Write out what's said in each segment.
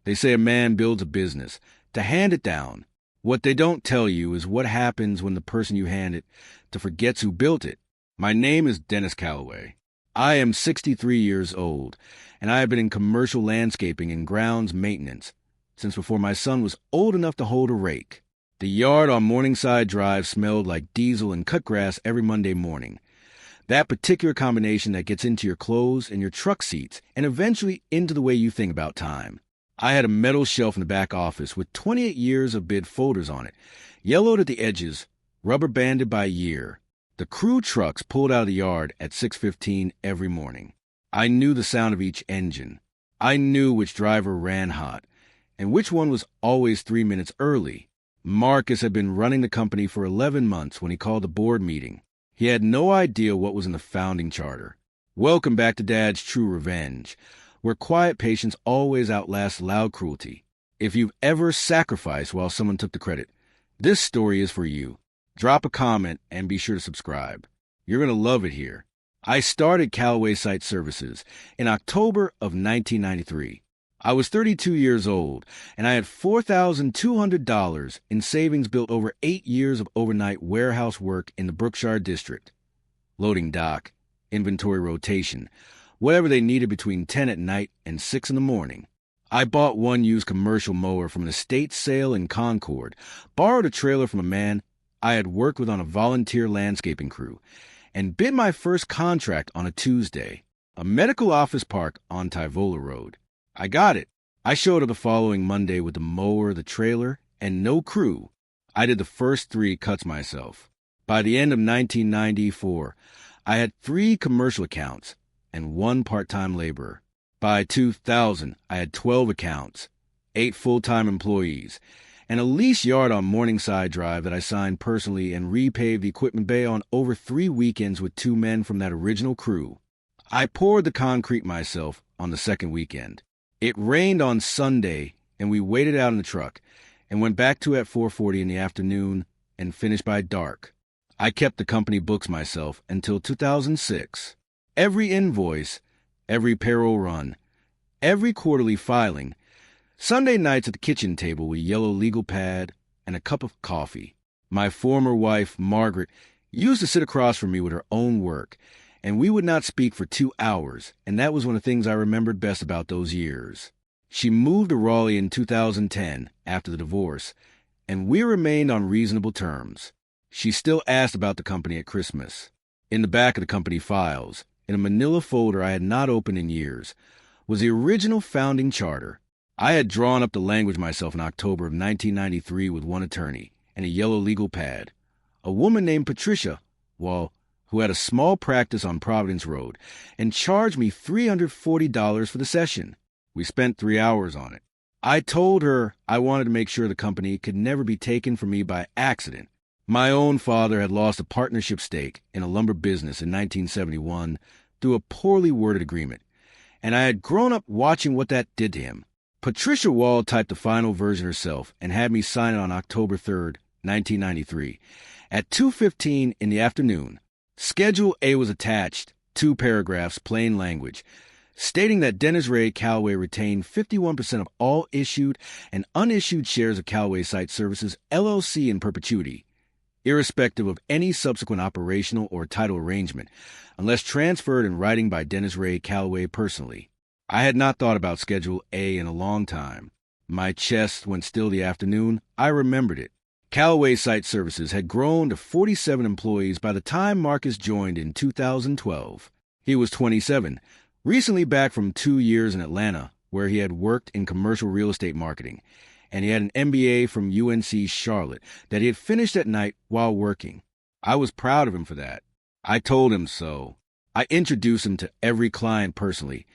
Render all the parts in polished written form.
They say a man builds a business to hand it down. What they don't tell you is what happens when the person you hand it to forgets who built it. My name is Dennis Calloway. I am 63 years old, and I have been in commercial landscaping and grounds maintenance since before my son was old enough to hold a rake. The yard on Morningside Drive smelled like diesel and cut grass every Monday morning. That particular combination that gets into your clothes and your truck seats and eventually into the way you think about time. I had a metal shelf in the back office with 28 years of bid folders on it, yellowed at the edges, rubber banded by year. The crew trucks pulled out of the yard at 6:15 every morning. I knew the sound of each engine. I knew which driver ran hot and which one was always 3 minutes early. Marcus had been running the company for 11 months when he called a board meeting. He had no idea what was in the founding charter. Welcome back to Dad's True Revenge, where quiet patience always outlasts loud cruelty. If you've ever sacrificed while someone took the credit, this story is for you. Drop a comment and be sure to subscribe. You're going to love it here. I started Calloway Site Services in October of 1993. I was 32 years old, and I had $4,200 in savings built over 8 years of overnight warehouse work in the Brookshire district. Loading dock, inventory rotation, whatever they needed between 10 at night and 6 in the morning. I bought one used commercial mower from an estate sale in Concord, borrowed a trailer from a man I had worked with on a volunteer landscaping crew, and bid my first contract on a Tuesday, a medical office park on Tyvola Road. I got it. I showed up the following Monday with the mower, the trailer, and no crew. I did the first 3 cuts myself. By the end of 1994, I had 3 commercial accounts and 1 part-time laborer. By 2000, I had 12 accounts, 8 full-time employees, and a lease yard on Morningside Drive that I signed personally and repaved the equipment bay on over 3 weekends with 2 men from that original crew. I poured the concrete myself on the second weekend. It rained on Sunday, and we waited out in the truck and went back to at 4:40 in the afternoon and finished by dark. I kept the company books myself until 2006. Every invoice, every payroll run, every quarterly filing, Sunday nights at the kitchen table with yellow legal pad and a cup of coffee. My former wife, Margaret, used to sit across from me with her own work, and we would not speak for 2 hours, and that was one of the things I remembered best about those years. She moved to Raleigh in 2010 after the divorce, and we remained on reasonable terms. She still asked about the company at Christmas. In the back of the company files, in a manila folder I had not opened in years, was the original founding charter. I had drawn up the language myself in October of 1993 with one attorney and a yellow legal pad. A woman named Patricia, who had a small practice on Providence Road, and charged me $340 for the session. We spent 3 hours on it. I told her I wanted to make sure the company could never be taken from me by accident. My own father had lost a partnership stake in a lumber business in 1971 through a poorly worded agreement, and I had grown up watching what that did to him. Patricia Wall typed the final version herself and had me sign it on October 3rd, 1993, at 2:15 in the afternoon. Schedule A was attached, 2 paragraphs, plain language, stating that Dennis Ray Calloway retained 51% of all issued and unissued shares of Calloway Site Services, LLC in perpetuity, irrespective of any subsequent operational or title arrangement, unless transferred in writing by Dennis Ray Calloway personally. I had not thought about Schedule A in a long time. My chest went still the afternoon. I remembered it. Calloway Site Services had grown to 47 employees by the time Marcus joined in 2012. He was 27, recently back from 2 years in Atlanta, where he had worked in commercial real estate marketing, and he had an MBA from UNC Charlotte that he had finished at night while working. I was proud of him for that. I told him so. I introduced him to every client personally,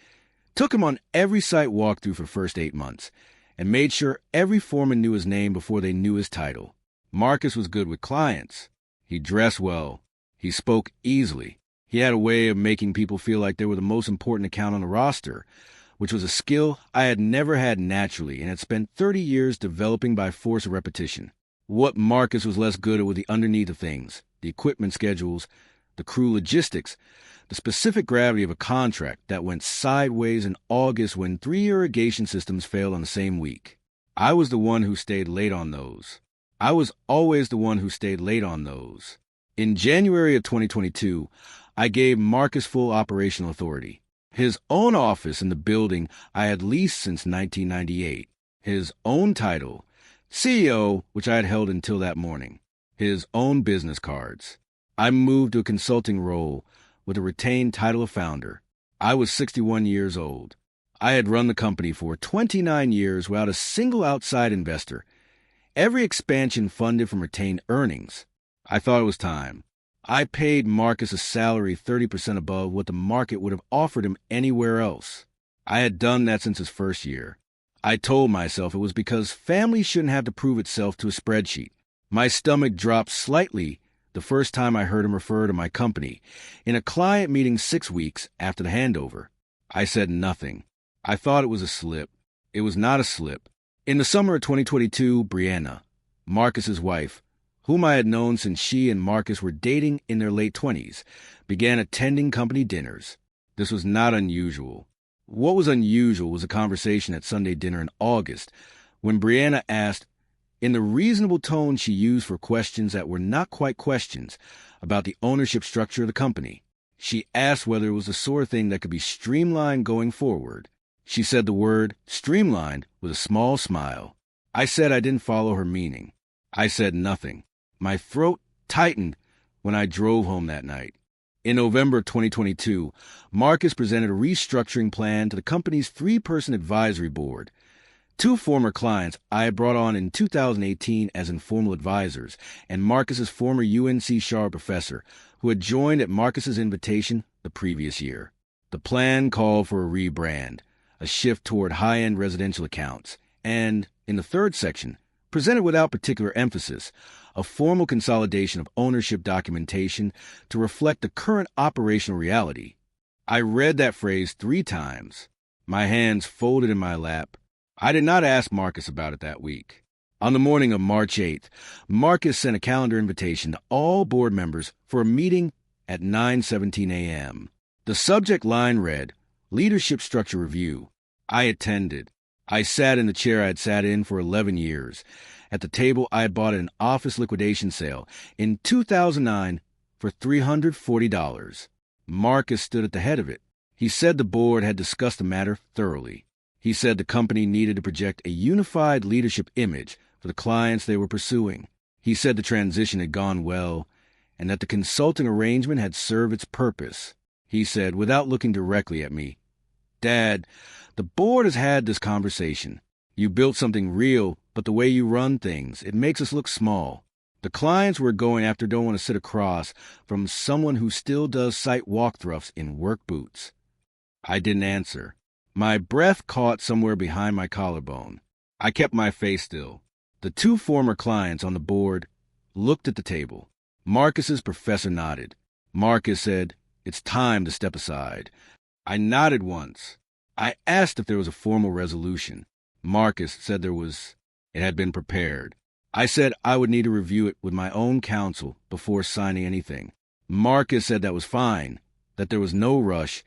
took him on every site walkthrough for the first 8 months, and made sure every foreman knew his name before they knew his title. Marcus was good with clients. He dressed well. He spoke easily. He had a way of making people feel like they were the most important account on the roster, which was a skill I had never had naturally and had spent 30 years developing by force of repetition. What Marcus was less good at were the underneath of things, the equipment schedules, the crew logistics, The specific gravity of a contract that went sideways in August when 3 irrigation systems failed on the same week. I was the one who stayed late on those. I was always the one who stayed late on those. In January of 2022, I gave Marcus full operational authority. His own office in the building I had leased since 1998. His own title, CEO, which I had held until that morning. His own business cards. I moved to a consulting role with a retained title of founder. I was 61 years old. I had run the company for 29 years without a single outside investor. Every expansion funded from retained earnings. I thought it was time. I paid Marcus a salary 30% above what the market would have offered him anywhere else. I had done that since his first year. I told myself it was because family shouldn't have to prove itself to a spreadsheet. My stomach dropped slightly the first time I heard him refer to my company in a client meeting 6 weeks after the handover. I said nothing. I thought it was a slip. It was not a slip. In the summer of 2022, Brianna, Marcus's wife, whom I had known since she and Marcus were dating in their late 20s, began attending company dinners. This was not unusual. What was unusual was a conversation at Sunday dinner in August when Brianna asked, in the reasonable tone she used for questions that were not quite questions, about the ownership structure of the company. She asked whether it was the sort of thing that could be streamlined going forward. She said the word streamlined with a small smile. I said I didn't follow her meaning. I said nothing. My throat tightened when I drove home that night. In November 2022, Marcus presented a restructuring plan to the company's 3-person advisory board. 2 former clients I had brought on in 2018 as informal advisors, and Marcus's former UNC Shaw professor, who had joined at Marcus's invitation the previous year. The plan called for a rebrand, a shift toward high-end residential accounts, and, in the 3rd section, presented without particular emphasis, a formal consolidation of ownership documentation to reflect the current operational reality. I read that phrase 3 times, my hands folded in my lap. I did not ask Marcus about it that week. On the morning of March 8th, Marcus sent a calendar invitation to all board members for a meeting at 9:17 a.m. The subject line read, Leadership Structure Review. I attended. I sat in the chair I had sat in for 11 years, at the table I had bought at an office liquidation sale in 2009 for $340. Marcus stood at the head of it. He said the board had discussed the matter thoroughly. He said the company needed to project a unified leadership image for the clients they were pursuing. He said the transition had gone well and that the consulting arrangement had served its purpose. He said, without looking directly at me, Dad, the board has had this conversation. You built something real, but the way you run things, it makes us look small. The clients we're going after don't want to sit across from someone who still does site walkthroughs in work boots. I didn't answer. My breath caught somewhere behind my collarbone. I kept my face still. The 2 former clients on the board looked at the table. Marcus's professor nodded. Marcus said, It's time to step aside. I nodded once. I asked if there was a formal resolution. Marcus said there was. It had been prepared. I said I would need to review it with my own counsel before signing anything. Marcus said that was fine, that there was no rush,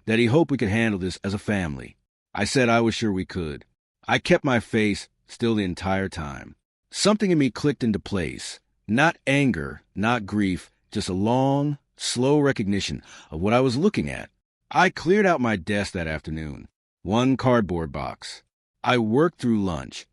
that he hoped we could handle this as a family. I said I was sure we could. I kept my face still the entire time. Something in me clicked into place. Not anger, not grief, just a long, slow recognition of what I was looking at. I cleared out my desk that afternoon. 1 cardboard box. I worked through lunch.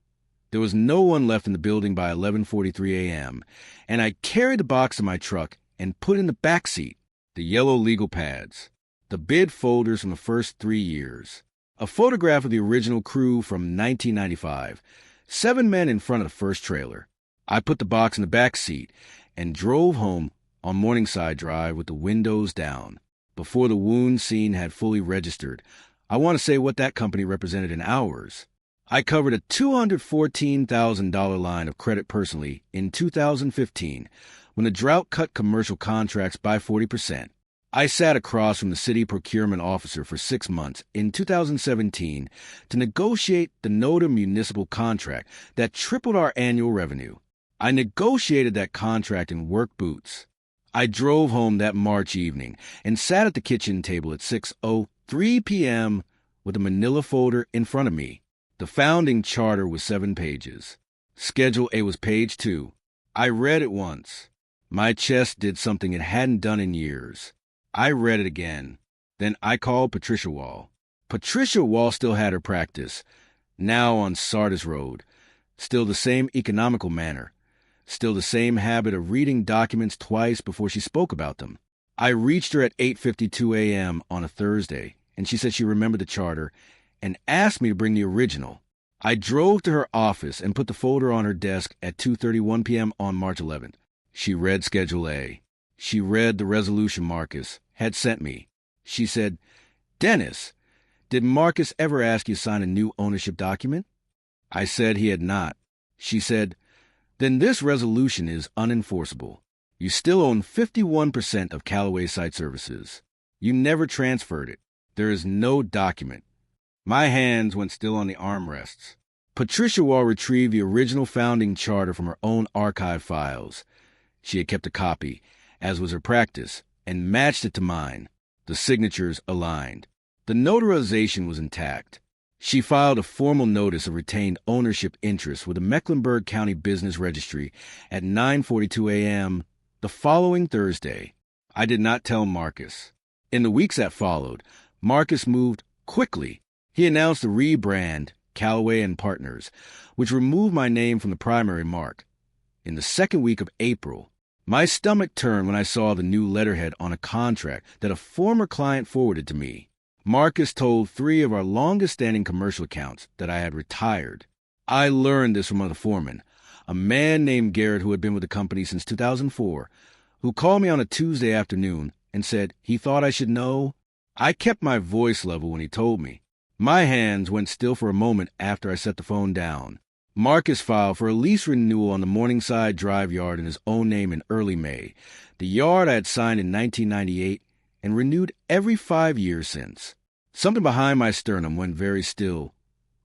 There was no one left in the building by 11:43 a.m., and I carried the box to my truck and put in the back seat the yellow legal pads, the bid folders from the first 3 years, a photograph of the original crew from 1995, 7 men in front of the first trailer. I put the box in the back seat and drove home on Morningside Drive with the windows down. Before the wound scene had fully registered, I want to say what that company represented in hours. I covered a $214,000 line of credit personally in 2015 when the drought cut commercial contracts by 40%. I sat across from the city procurement officer for 6 months in 2017 to negotiate the NODA municipal contract that tripled our annual revenue. I negotiated that contract in work boots. I drove home that March evening and sat at the kitchen table at 6:03 p.m. with a manila folder in front of me. The founding charter was 7 pages. Schedule A was page 2. I read it once. My chest did something it hadn't done in years. I read it again. Then I called Patricia Wall. Patricia Wall still had her practice, now on Sardis Road. Still the same economical manner. Still the same habit of reading documents twice before she spoke about them. I reached her at 8:52 a.m. on a Thursday, and she said she remembered the charter and asked me to bring the original. I drove to her office and put the folder on her desk at 2:31 p.m. on March 11th. She read Schedule A. She read the resolution Marcus had sent me. She said, "Dennis, did Marcus ever ask you to sign a new ownership document?" I said he had not. She said, "Then this resolution is unenforceable. You still own 51% of Calloway Site Services. You never transferred it. There is no document." My hands went still on the armrests. Patricia Wall retrieved the original founding charter from her own archive files. She had kept a copy, as was her practice, and matched it to mine. The signatures aligned. The notarization was intact. She filed a formal notice of retained ownership interest with the Mecklenburg County Business Registry at 9:42 a.m. the following Thursday. I did not tell Marcus. In the weeks that followed, Marcus moved quickly. He announced the rebrand, Calloway and Partners, which removed my name from the primary mark. In the second week of April, my stomach turned when I saw the new letterhead on a contract that a former client forwarded to me. Marcus told 3 of our longest-standing commercial accounts that I had retired. I learned this from the foreman, a man named Garrett who had been with the company since 2004, who called me on a Tuesday afternoon and said he thought I should know. I kept my voice level when he told me. My hands went still for a moment after I set the phone down. Marcus filed for a lease renewal on the Morningside Drive yard in his own name in early May, the yard I had signed in 1998 and renewed every 5 years since. Something behind my sternum went very still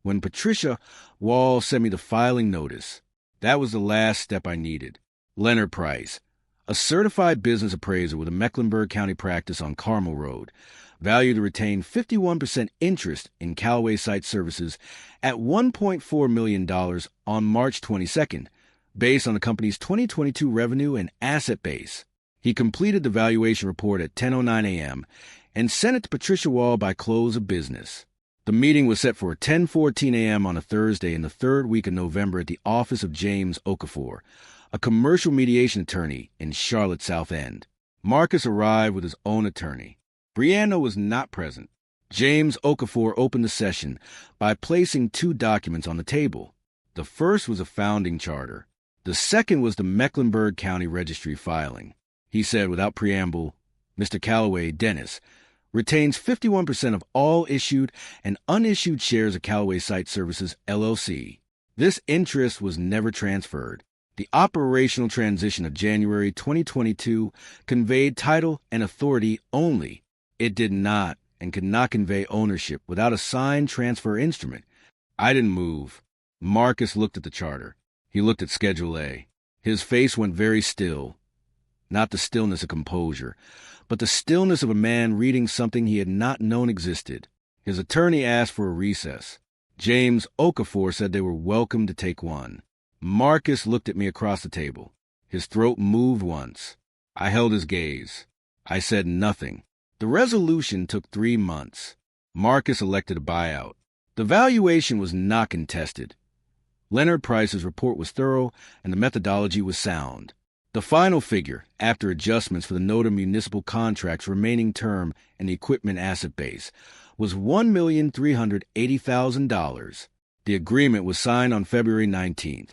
when Patricia Wall sent me the filing notice. That was the last step I needed. Leonard Price, a certified business appraiser with a Mecklenburg County practice on Carmel Road, valued to retain 51% interest in Calloway Site Services at $1.4 million on March 22nd, based on the company's 2022 revenue and asset base. He completed the valuation report at 10:09 a.m. and sent it to Patricia Wall by close of business. The meeting was set for 10:14 a.m. on a Thursday in the third week of November at the office of James Okafor, a commercial mediation attorney in Charlotte South End. Marcus arrived with his own attorney. Brianna was not present. James Okafor opened the session by placing 2 documents on the table. The first was a founding charter. The second was the Mecklenburg County Registry filing. He said without preamble, "Mr. Calloway, Dennis, retains 51% of all issued and unissued shares of Calloway Site Services, LLC. This interest was never transferred. The operational transition of January 2022 conveyed title and authority only. It did not and could not convey ownership without a signed transfer instrument." I didn't move. Marcus looked at the charter. He looked at Schedule A. His face went very still. Not the stillness of composure, but the stillness of a man reading something he had not known existed. His attorney asked for a recess. James Okafor said they were welcome to take one. Marcus looked at me across the table. His throat moved once. I held his gaze. I said nothing. The resolution took 3 months. Marcus elected a buyout. The valuation was not contested. Leonard Price's report was thorough, and the methodology was sound. The final figure, after adjustments for the note of municipal contracts remaining term and the equipment asset base, was $1,380,000. The agreement was signed on February 19th.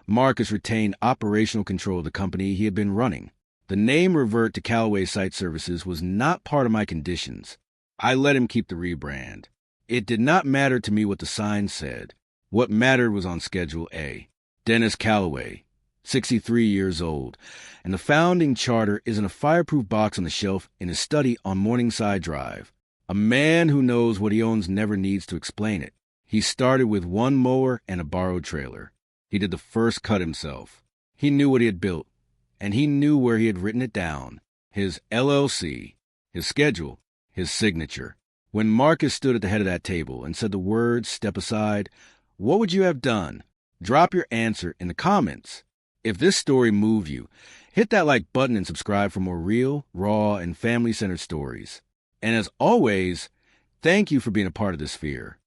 Marcus retained operational control of the company he had been running. The name revert to Calloway Site Services was not part of my conditions. I let him keep the rebrand. It did not matter to me what the sign said. What mattered was on Schedule A. Dennis Calloway, 63 years old, and the founding charter is in a fireproof box on the shelf in his study on Morningside Drive. A man who knows what he owns never needs to explain it. He started with 1 mower and a borrowed trailer. He did the first cut himself. He knew what he had built, and he knew where he had written it down. His LLC, his schedule, his signature. When Marcus stood at the head of that table and said the words, "step aside," what would you have done? Drop your answer in the comments. If this story moved you, hit that like button and subscribe for more real, raw, and family-centered stories. And as always, thank you for being a part of this sphere.